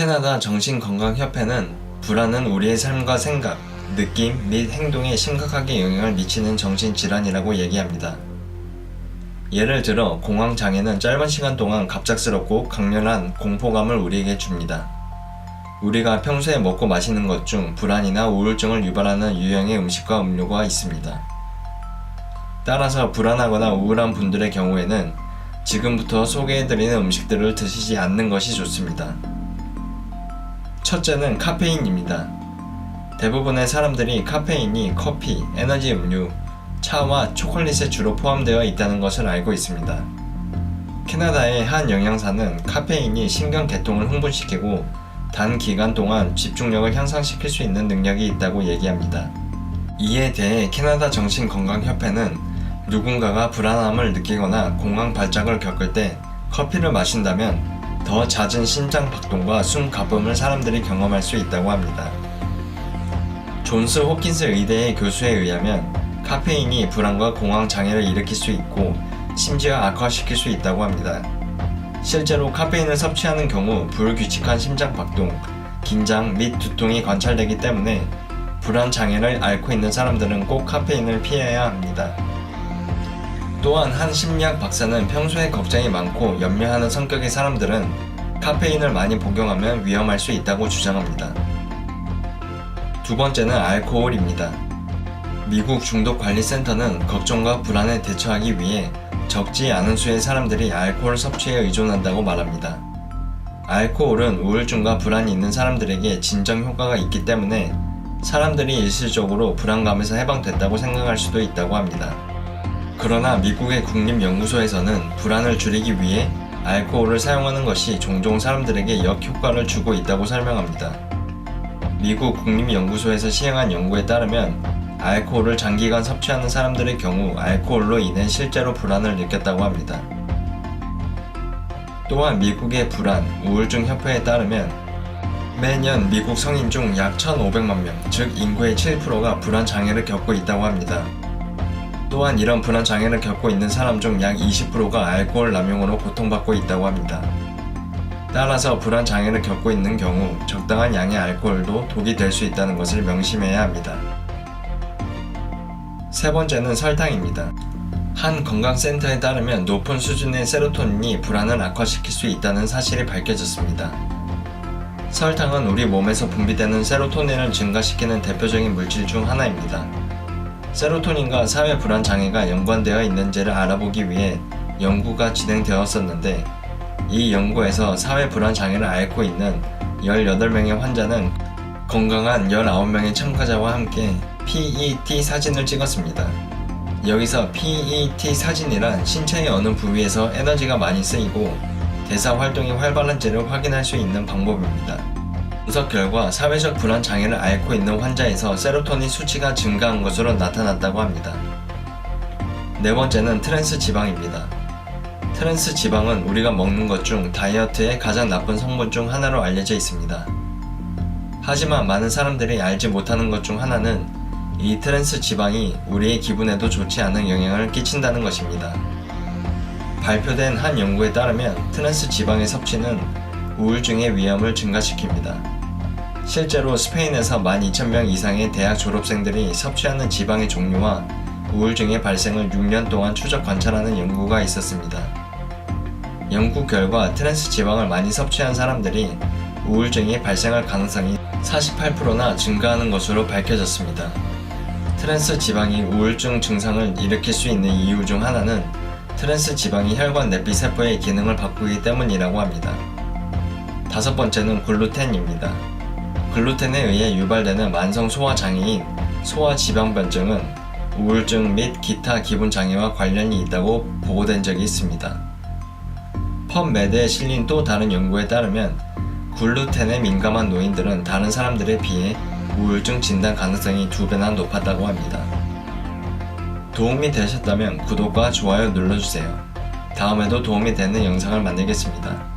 캐나다 정신건강협회는 불안은 우리의 삶과 생각, 느낌 및 행동에 심각하게 영향을 미치는 정신질환이라고 얘기합니다. 예를 들어 공황장애는 짧은 시간 동안 갑작스럽고 강렬한 공포감을 우리에게 줍니다. 우리가 평소에 먹고 마시는 것 중 불안이나 우울증을 유발하는 유형의 음식과 음료가 있습니다. 따라서 불안하거나 우울한 분들의 경우에는 지금부터 소개해드리는 음식들을 드시지 않는 것이 좋습니다. 첫째는 카페인입니다. 대부분의 사람들이 카페인이 커피, 에너지 음료, 차와 초콜릿에 주로 포함되어 있다는 것을 알고 있습니다. 캐나다의 한 영양사는 카페인이 신경계통을 흥분시키고 단기간 동안 집중력을 향상시킬 수 있는 능력이 있다고 얘기합니다. 이에 대해 캐나다 정신건강협회는 누군가가 불안함을 느끼거나 공황 발작을 겪을 때 커피를 마신다면 더 잦은 심장 박동과 숨 가쁨을 사람들이 경험할 수 있다고 합니다. 존스 홉킨스 의대의 교수에 의하면 카페인이 불안과 공황 장애를 일으킬 수 있고 심지어 악화시킬 수 있다고 합니다. 실제로 카페인을 섭취하는 경우 불규칙한 심장 박동, 긴장 및 두통이 관찰되기 때문에 불안 장애를 앓고 있는 사람들은 꼭 카페인을 피해야 합니다. 또한 한 심리학 박사는 평소에 걱정이 많고 염려하는 성격의 사람들은 카페인을 많이 복용하면 위험할 수 있다고 주장합니다. 두 번째는 알코올입니다. 미국 중독관리센터는 걱정과 불안에 대처하기 위해 적지 않은 수의 사람들이 알코올 섭취에 의존한다고 말합니다. 알코올은 우울증과 불안이 있는 사람들에게 진정 효과가 있기 때문에 사람들이 일시적으로 불안감에서 해방됐다고 생각할 수도 있다고 합니다. 그러나 미국의 국립연구소에서는 불안을 줄이기 위해 알코올을 사용하는 것이 종종 사람들에게 역효과를 주고 있다고 설명합니다. 미국 국립연구소에서 시행한 연구에 따르면 알코올을 장기간 섭취하는 사람들의 경우 알코올로 인해 실제로 불안을 느꼈다고 합니다. 또한 미국의 불안, 우울증 협회에 따르면 매년 미국 성인 중 약 1,500만 명, 즉 인구의 7%가 불안 장애를 겪고 있다고 합니다. 또한 이런 불안 장애를 겪고 있는 사람 중 약 20%가 알코올 남용으로 고통받고 있다고 합니다. 따라서 불안 장애를 겪고 있는 경우 적당한 양의 알코올도 독이 될 수 있다는 것을 명심해야 합니다. 세 번째는 설탕입니다. 한 건강센터에 따르면 높은 수준의 세로토닌이 불안을 악화시킬 수 있다는 사실이 밝혀졌습니다. 설탕은 우리 몸에서 분비되는 세로토닌을 증가시키는 대표적인 물질 중 하나입니다. 세로토닌과 사회 불안 장애가 연관되어 있는지를 알아보기 위해 연구가 진행되었었는데 이 연구에서 사회 불안 장애를 앓고 있는 18명의 환자는 건강한 19명의 참가자와 함께 PET 사진을 찍었습니다. 여기서 PET 사진이란 신체의 어느 부위에서 에너지가 많이 쓰이고 대사 활동이 활발한지를 확인할 수 있는 방법입니다. 분석 결과 사회적 불안 장애를 앓고 있는 환자에서 세로토닌 수치가 증가한 것으로 나타났다고 합니다. 네 번째는 트랜스 지방입니다. 트랜스 지방은 우리가 먹는 것 중 다이어트에 가장 나쁜 성분 중 하나로 알려져 있습니다. 하지만 많은 사람들이 알지 못하는 것 중 하나는 이 트랜스 지방이 우리의 기분에도 좋지 않은 영향을 끼친다는 것입니다. 발표된 한 연구에 따르면 트랜스 지방의 섭취는 우울증의 위험을 증가시킵니다. 실제로 스페인에서 12,000명 이상의 대학 졸업생들이 섭취하는 지방의 종류와 우울증의 발생을 6년 동안 추적 관찰하는 연구가 있었습니다. 연구 결과 트랜스 지방을 많이 섭취한 사람들이 우울증이 발생할 가능성이 48%나 증가하는 것으로 밝혀졌습니다. 트랜스 지방이 우울증 증상을 일으킬 수 있는 이유 중 하나는 트랜스 지방이 혈관 내피 세포의 기능을 바꾸기 때문이라고 합니다. 다섯 번째는 글루텐입니다. 글루텐에 의해 유발되는 만성 소화 장애인 소화지방변증은 우울증 및 기타 기분 장애와 관련이 있다고 보고된 적이 있습니다. 펍메드에 실린 또 다른 연구에 따르면 글루텐에 민감한 노인들은 다른 사람들에 비해 우울증 진단 가능성이 2배나 높았다고 합니다. 도움이 되셨다면 구독과 좋아요 눌러주세요. 다음에도 도움이 되는 영상을 만들겠습니다.